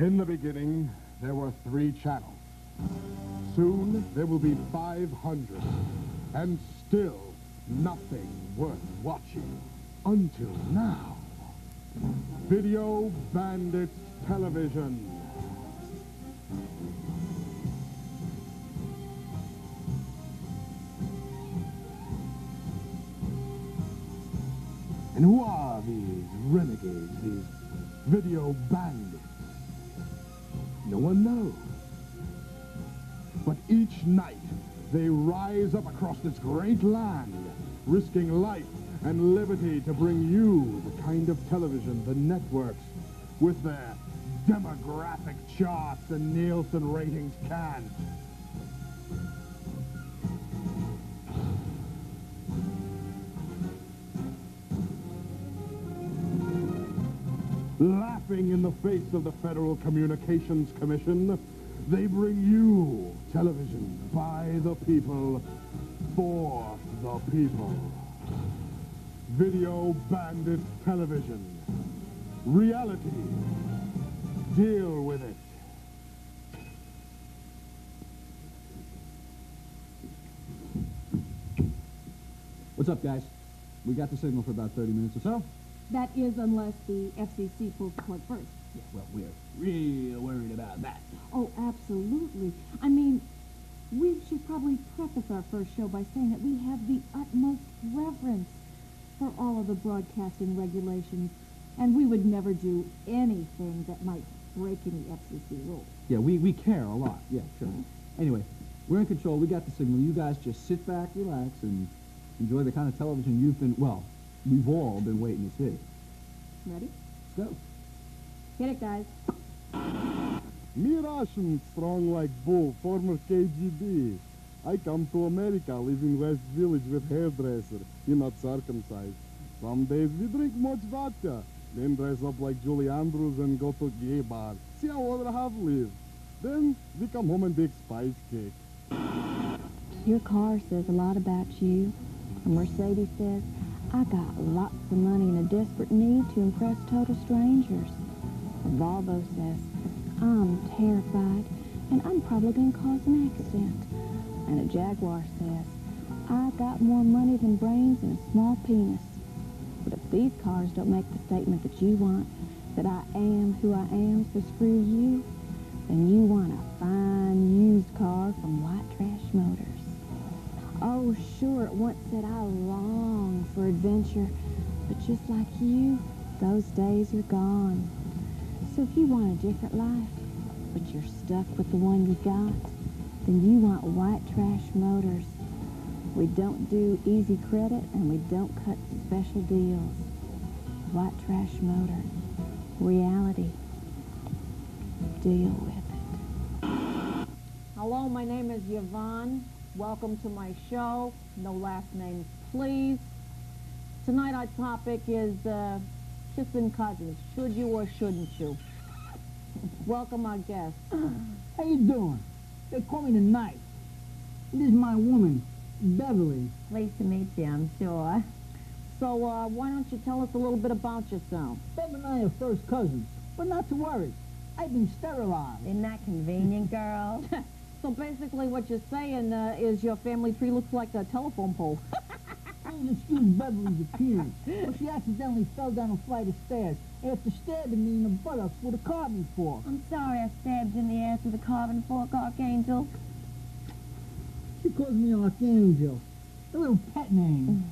In the beginning, there were 3 channels. Soon, there will be 500. And still, nothing worth watching. Until now. Video Bandits Television. And who are these renegades, these video bandits? No one knows. But each night, they rise up across this great land, risking life and liberty to bring you the kind of television the networks, with their demographic charts and Nielsen ratings, can't. Laughing in the face of the Federal Communications Commission, they bring you television by the people, for the people. Video Bandit Television. Reality. Deal with it. What's up, guys? We got the signal for about 30 minutes or so. That is unless the FCC pulls the plug first. Yeah, well, we're real worried about that. Oh, absolutely. I mean, we should probably preface our first show by saying that we have the utmost reverence for all of the broadcasting regulations, and we would never do anything that might break any FCC rules. Yeah, we care a lot. Yeah, sure. Anyway, we're in control. We got the signal. You guys just sit back, relax, and enjoy the kind of television you've been, well, we've all been waiting to see. Ready? Let's go. Hit it, guys. Me Russian, strong like bull, former KGB. I come to America, live in West Village with hairdresser. You're not circumcised. Some days we drink much vodka, then dress up like Julie Andrews and go to gay bar. See how other half live. Then we come home and bake spice cake. Your car says a lot about you. And Mercedes says, I got lots of money and a desperate need to impress total strangers. And Volvo says, I'm terrified and I'm probably going to cause an accident. And a Jaguar says, I got more money than brains and a small penis. But if these cars don't make the statement that you want, that I am who I am, so screw you, then you want a fine used car from White Trash Motors. Oh, sure, it once said I long for adventure, but just like you, those days are gone. So if you want a different life, but you're stuck with the one you got, then you want White Trash Motors. We don't do easy credit, and we don't cut special deals. White Trash Motor. Reality. Deal with it. Hello, my name is Yvonne. Welcome to my show. No last names, please. Tonight our topic is kissing cousins. Should you or shouldn't you? Welcome our guest. How you doing? They call me the Knife. This is my woman, Beverly. Pleased to meet you, I'm sure. So why don't you tell us a little bit about yourself? Bev and I are first cousins, but not to worry. I've been sterilized. Isn't that convenient, girl? So basically what you're saying is your family tree looks like a telephone pole. Please excuse Beverly's appearance, but she accidentally fell down a flight of stairs after stabbing me in the buttocks with a carving fork. I'm sorry I stabbed you in the ass with a carving fork, Archangel. She calls me Archangel, a little pet name.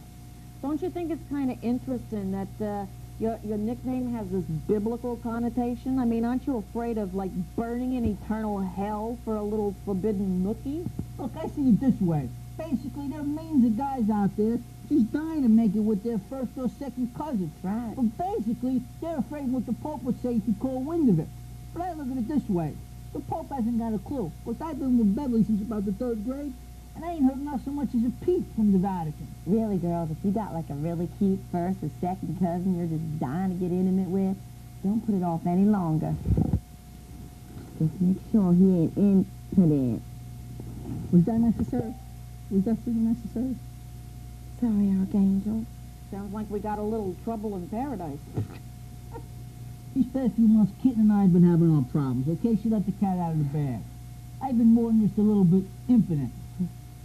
Don't you think it's kind of interesting that your nickname has this biblical connotation? I mean, aren't you afraid of, like, burning in eternal hell for a little forbidden nookie? Look, I see it this way. Basically, there are millions of guys out there just dying to make it with their first or second cousins. Right. But basically, they're afraid what the Pope would say if he caught wind of it. But I look at it this way. The Pope hasn't got a clue. Because I've been with Beverly since about the 3rd grade, and I ain't heard not so much as a peep from the Vatican. Really, girls, if you got like a really cute first or second cousin you're just dying to get intimate with, don't put it off any longer. Just make sure he ain't impotent. Was that necessary? Was that really necessary? Sorry, Archangel. Sounds like we got a little trouble in paradise. These past few months, Kitten and I have been having our problems, okay? She let the cat out of the bag. I've been more than just a little bit impotent.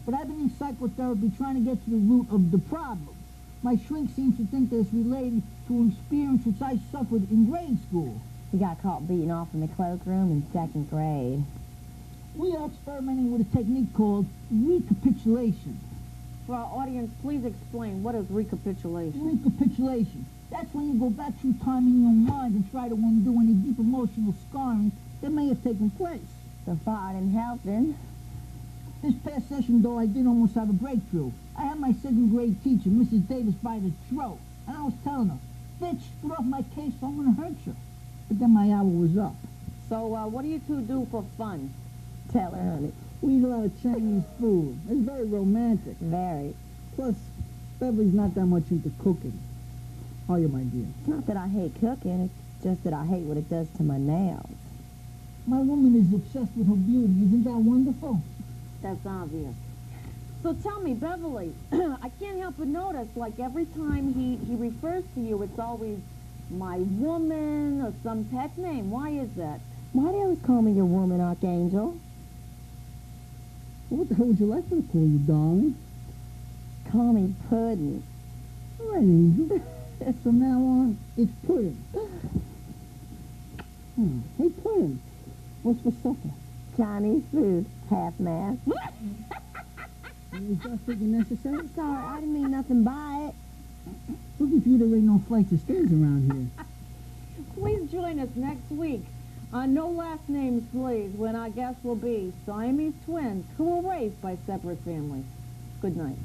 But I've been in psychotherapy trying to get to the root of the problem. My shrink seems to think that it's related to an experience which I suffered in grade school. You got caught beating off in the cloakroom in 2nd grade. We are experimenting with a technique called recapitulation. For our audience, please explain, what is recapitulation? Recapitulation. That's when you go back through time in your mind and try to undo any deep emotional scarring that may have taken place. So far, it ain't helping. This past session, though, I did almost have a breakthrough. I had my 2nd grade teacher, Mrs. Davis, by the throat, and I was telling her, "Bitch, get off my case or I'm going to hurt you." But then my hour was up. So, what do you two do for fun? Tell her, honey. We eat a lot of Chinese food. It's very romantic. Very. Plus, Beverly's not that much into cooking. How are you, my dear? It's not that I hate cooking, it's just that I hate what it does to my nails. My woman is obsessed with her beauty. Isn't that wonderful? That's obvious. So tell me, Beverly, I can't help but notice, like every time he refers to you, it's always my woman or some pet name. Why is that? Why do you always call me your woman, Archangel? Well, what the hell would you like me to call you, darling? Call me Puddin'. All right, Angel. From now on, it's Puddin'. Hey, Puddin', what's for supper? Chinese food, half-mast. Is that figure necessary? Sorry, I didn't mean nothing by it. Looking for you, there ain't no flights of stairs around here. Please join us next week on No Last Names, please, when our guests will be Siamese twins who were raised by separate families. Good night.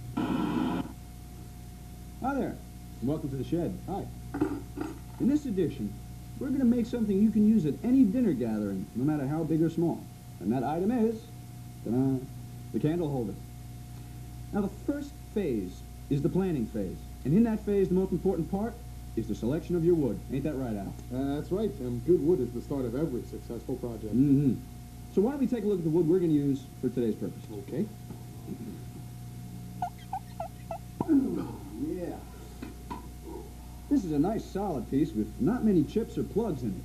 Hi there. Welcome to the shed. Hi. In this edition, we're going to make something you can use at any dinner gathering, no matter how big or small. And that item is, ta-da, the candle holder. Now, the first phase is the planning phase. And in that phase, the most important part is the selection of your wood. Ain't that right, Al? That's right, Tim. Good wood is the start of every successful project. Mm-hmm. So why don't we take a look at the wood we're going to use for today's purpose? Okay. Yeah. This is a nice solid piece with not many chips or plugs in it.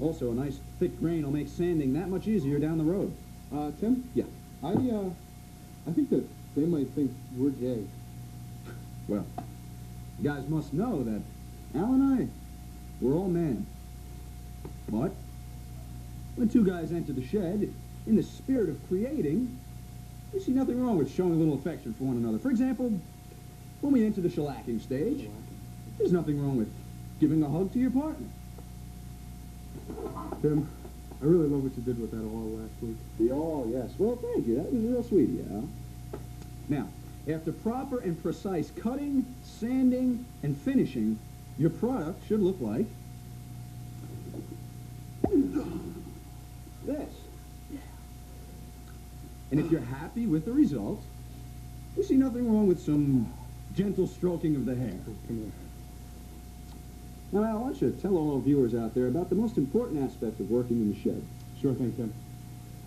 Also, a nice thick grain will make sanding that much easier down the road. Tim? Yeah. I think that they might think we're gay. Well, you guys must know that Al and I, we're all men. But when two guys enter the shed, in the spirit of creating, we see nothing wrong with showing a little affection for one another. For example, when we enter the shellacking stage, there's nothing wrong with giving a hug to your partner. Tim, I really love what you did with that all last week. The all, yes. Well, thank you. That was real sweet of you, Al. Now, after proper and precise cutting, sanding, and finishing, your product should look like this. And if you're happy with the result, we see nothing wrong with some gentle stroking of the hair. Come here. Now, Al, why don't you tell all viewers out there about the most important aspect of working in the shed? Sure thing, Tim.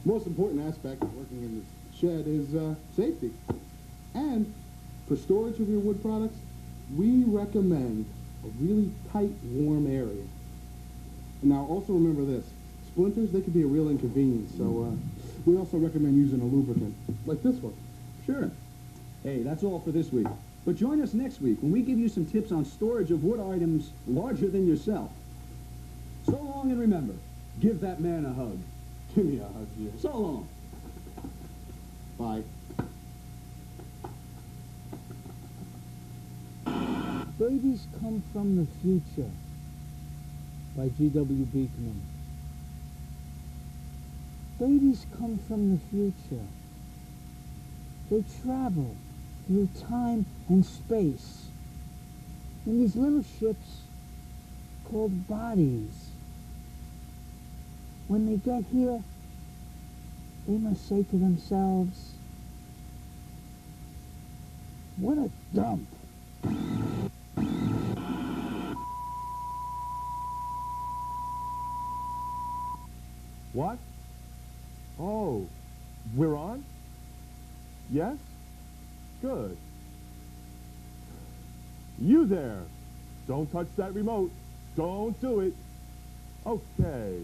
Most important aspect of working in the shed is safety. And for storage of your wood products, we recommend a really tight, warm area. And now, also remember this. Splinters, they can be a real inconvenience, so we also recommend using a lubricant, like this one. Sure. Hey, that's all for this week. But join us next week when we give you some tips on storage of wood items larger than yourself. So long, and remember, give that man a hug. Give me a hug, dear. So long. Bye. Babies Come from the Future by G.W. Beekman. Babies come from the future. They travel through time and space in these little ships called bodies. When they get here, they must say to themselves, "What a dump." What? Oh, we're on? Yes? Good. You there. Don't touch that remote. Don't do it. Okay.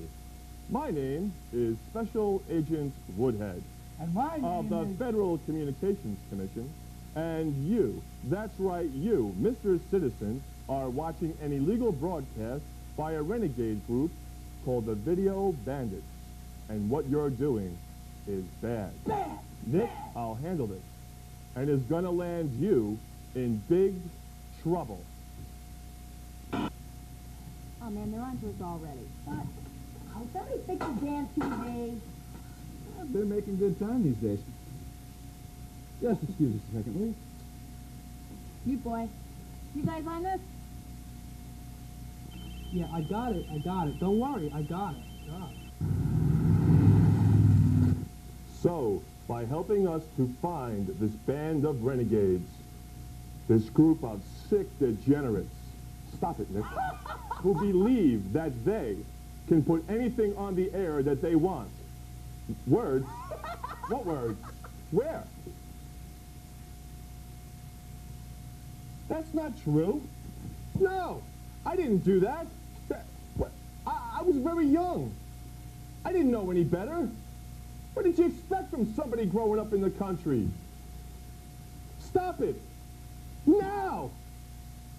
My name is Special Agent Woodhead And my name of the is... Federal Communications Commission. And you, that's right, you, Mr. Citizen, are watching an illegal broadcast by a renegade group called the Video Bandits. And what you're doing is bad. Bad! Nick, I'll handle this. And is gonna land you in big trouble. Oh, man, they're onto us already. But, oh, somebody fix the damn TV. They're making good time these days. Just excuse us a second, will you? You boy, you guys on this? Yeah, I got it. Don't worry, I got it. So, by helping us to find this band of renegades, this group of sick degenerates, stop it, Nick, who believe that they can put anything on the air that they want. Words? What words? Where? That's not true. No, I didn't do that. I was very young. I didn't know any better. What did you expect from somebody growing up in the country? Stop it. Now.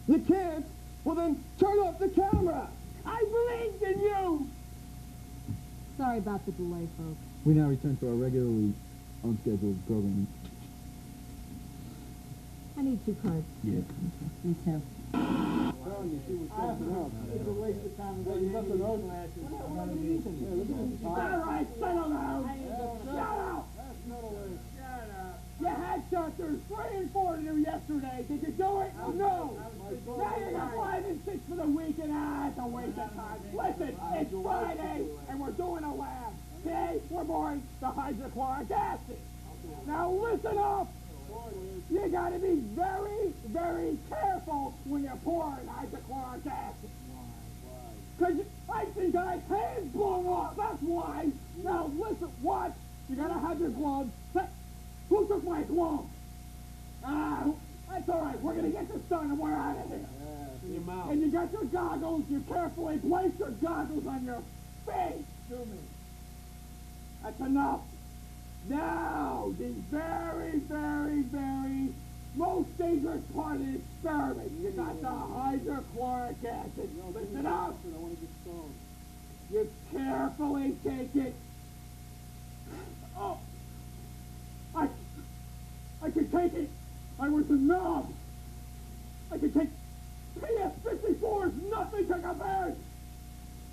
You can't? Well, then turn off the camera. I believed in you. Sorry about the delay, folks. We now return to our regularly unscheduled programming. I need 2 cards. Yeah. Me too. It's a waste of time. You got the road glasses. All right, settle down. Shut up. You had shelters 3 and 4 to do yesterday. Did you do it? No. Now you got 5 and 6 for the weekend. It's a waste of time. Listen, it's Friday, and we're doing a lab. Today, we're pouring the hydrochloric acid. Now listen up. You gotta be very, very careful when you're pouring hydrochloric acid. Because I see guys' hands blown off, that's why. Now listen, watch. You gotta have your gloves. Hey, who took my gloves? That's all right. We're gonna get this done and we're out of here. And you got your goggles. You carefully place your goggles on your face. That's enough. Now, the very, very, very most dangerous part of the experiment. You got the hydrochloric acid. Listen up. You carefully take it. Oh, I can take it. I was a knob. I can take PS-54's nothing to compare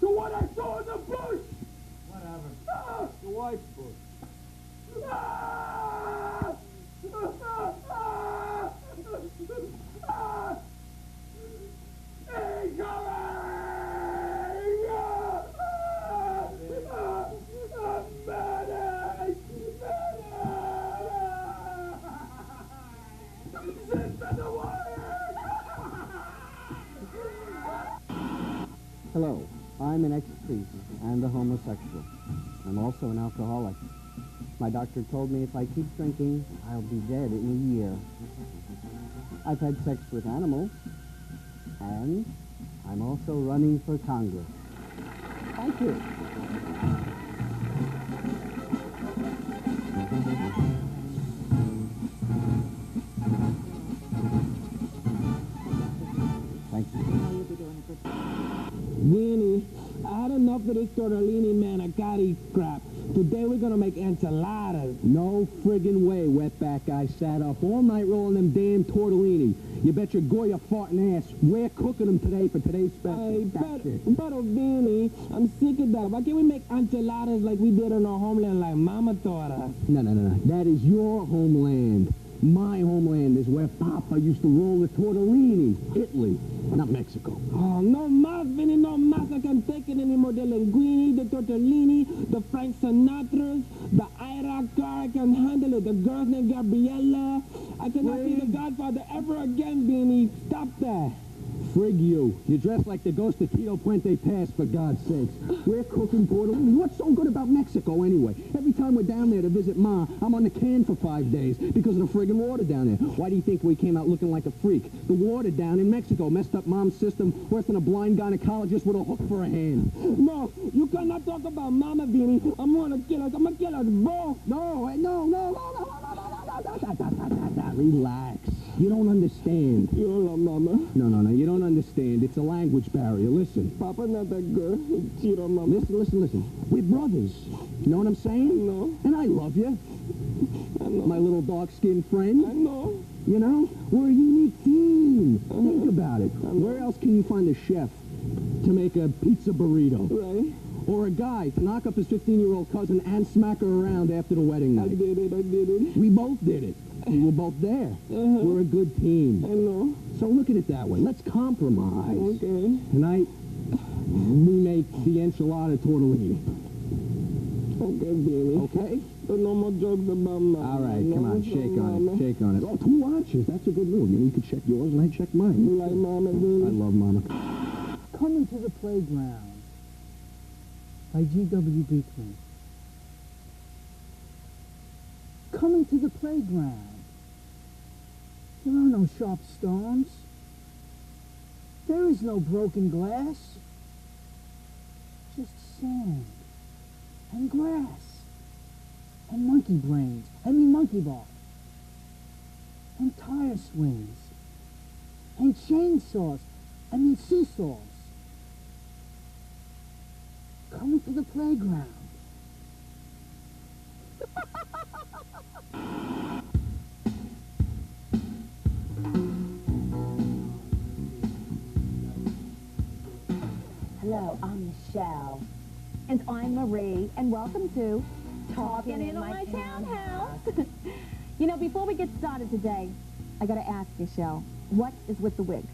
to what I saw in the bush. Whatever. The wife's book. Hello, I'm an ex-priest and a homosexual. I'm also an alcoholic. My doctor told me if I keep drinking, I'll be dead in a year. I've had sex with animals, and I'm also running for Congress. Thank you. Thank you. You'll be doing a good job. Vinny, I had enough of this tortellini manicotti crap. Today we're gonna make enchiladas. No friggin' way, wetback. I sat up all night rolling them damn tortellini. You bet your Goya farting ass. We're cooking them today for today's special. That's it. But Vinny, I'm sick of that. Why can't we make enchiladas like we did in our homeland like Mama taught us? No. That is your homeland. My homeland is where Papa used to roll the tortellini. Italy, not Mexico. Oh, no más, Vinny, no más. I can't take it anymore. The linguine, the tortellini, the Frank Sinatras, the Ira car. I can handle it. The girl's named Gabriella. I cannot see the Godfather ever again, Vinny. Stop that. Frig you. You dress like the ghost of Tito Puente Pass, for God's sakes. We're cooking tortellini. What's so good about Mexico, anyway? Every time we're down there to visit Ma, I'm on the can for 5 days because of the friggin' water down there. Why do you think we came out looking like a freak? The water down in Mexico messed up Mom's system worse than a blind gynecologist with a hook for a hand. No, you cannot talk about Mama, Vinny. I'm gonna kill us both. No. Relax. You don't understand. You love Mama. No, you don't understand. It's a language barrier. Listen. Papa not that good. He cheat on Mama. Listen. We're brothers. You know what I'm saying? No. And I love you. I know. My little dark-skinned friend. I know. You know? We're a unique team. Think about it. Where else can you find a chef to make a pizza burrito? Right. Or a guy to knock up his 15-year-old cousin and smack her around after the wedding night? I did it. We both did it. We were both there. We're a good team. I know. So look at it that way. Let's compromise. Okay. Tonight, we make the enchilada tortellini. Okay, Vinny. Okay? But no more jokes about Mama. All right, no come on, more shake jokes on Mama. it. Shake on it. Oh, 2 watches. That's a good move. You could check yours and I check mine. You like Mama, Vinny? I love Mama. Coming to the Playground by G.W. Beekman. Coming to the playground. There are no sharp stones. There is no broken glass. Just sand and grass and monkey brains. Monkey ball. And tire swings. And chainsaws. Seesaws. Coming to the playground. Hello, I'm Michelle. And I'm Marie, and welcome to Talking in my Townhouse. You know, before we get started today, I gotta ask you, Shell, what is with the wig?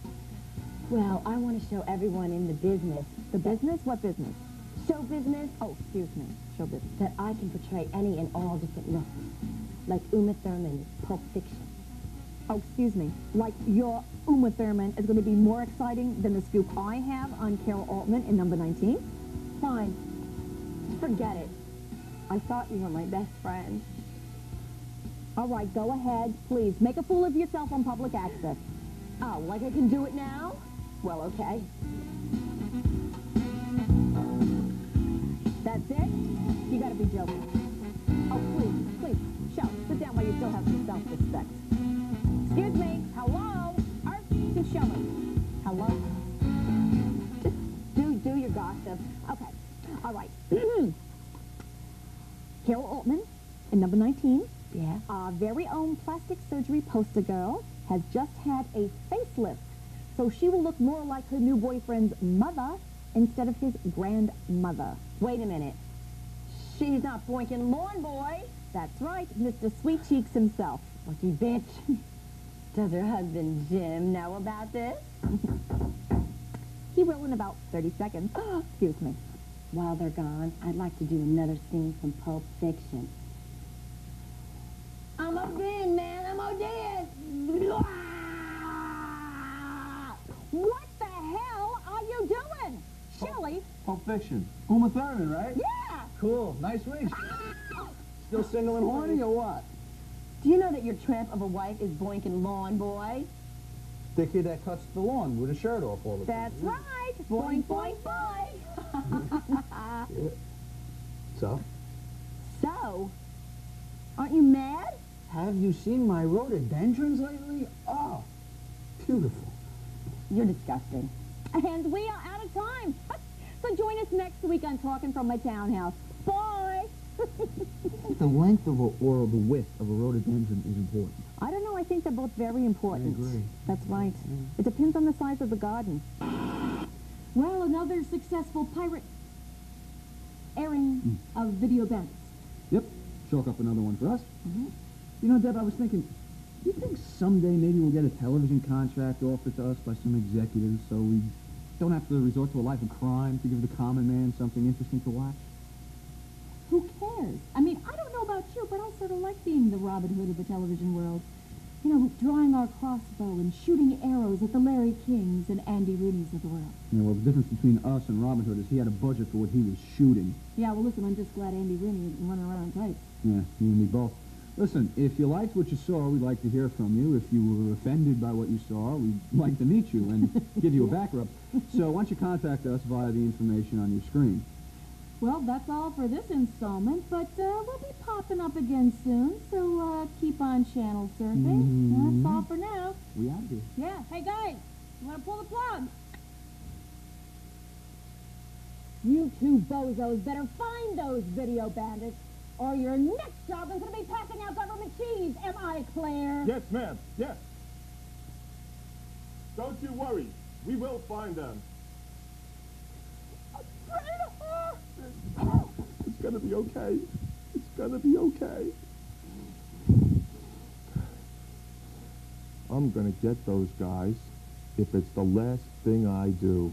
Well, I want to show everyone in the business. The business? What business? Show business. Oh, excuse me. Show business. That I can portray any and all different looks. Like Uma Thurman, Pulp Fiction. Oh, excuse me. Like your Uma Thurman is going to be more exciting than the scoop I have on Carol Altman in number 19? Fine. Forget it. I thought you were my best friend. All right, go ahead. Please, make a fool of yourself on public access. Oh, like I can do it now? Well, okay. That's it? You gotta be joking. Oh, please, Shell, sit down while you still have some self-respect. Excuse me, hello? Earth to Shelley. Hello? Just do your gossip. Okay, all right. Carol Altman, in number 19. Yeah? Our very own plastic surgery poster girl has just had a facelift, so she will look more like her new boyfriend's mother instead of his grandmother. Wait a minute. She's not boinking Lawn Boy. That's right, Mr. Sweet Cheeks himself. Lucky bitch. Does her husband Jim know about this? He will in about 30 seconds. Excuse me. While they're gone, I'd like to do another scene from Pulp Fiction. I'm a bin, man. I'm a dead. What the hell are you doing? Shelley? Pulp Fiction. Uma Thurman, right? Yeah! Cool. Nice wings. Still single and horny or what? Do you know that your tramp of a wife is boinking Lawn Boy? The kid that cuts the lawn with his shirt off all the time. That's right. Boing, boing, boing. Yeah. So? So, aren't you mad? Have you seen my rhododendrons lately? Oh, beautiful. You're disgusting. And we are out of time. So join us next week on Talking from My Townhouse. Bye. The length of or the width of a rhododendron is important. I don't know. I think they're both very important. I agree. That's right. It depends on the size of the garden. Well, another successful pirate airing of Video Bandits. Yep. Chalk up another one for us. You know, Deb, I was thinking, do you think someday maybe we'll get a television contract offered to us by some executives so we don't have to resort to a life of crime to give the common man something interesting to watch? Who cares? I mean, I don't know about you, but I sort of like being the Robin Hood of the television world. You know, drawing our crossbow and shooting arrows at the Larry Kings and Andy Rooneys of the world. Yeah, well, the difference between us and Robin Hood is he had a budget for what he was shooting. Yeah, well, listen, I'm just glad Andy Rooney isn't running around tight. Yeah, you and me both. Listen, if you liked what you saw, we'd like to hear from you. If you were offended by what you saw, we'd like to meet you and give you a back rub. So why don't you contact us via the information on your screen. Well, that's all for this installment, but we'll be popping up again soon, so keep on channel surfing. That's all for now. We out of here. Yeah, hey guys, you want to pull the plug? You two bozos better find those video bandits, or your next job is going to be passing out government cheese. Am I clear? Yes, ma'am. Yes. Don't you worry. We will find them. It's gonna be okay. It's gonna be okay. I'm gonna get those guys if it's the last thing I do.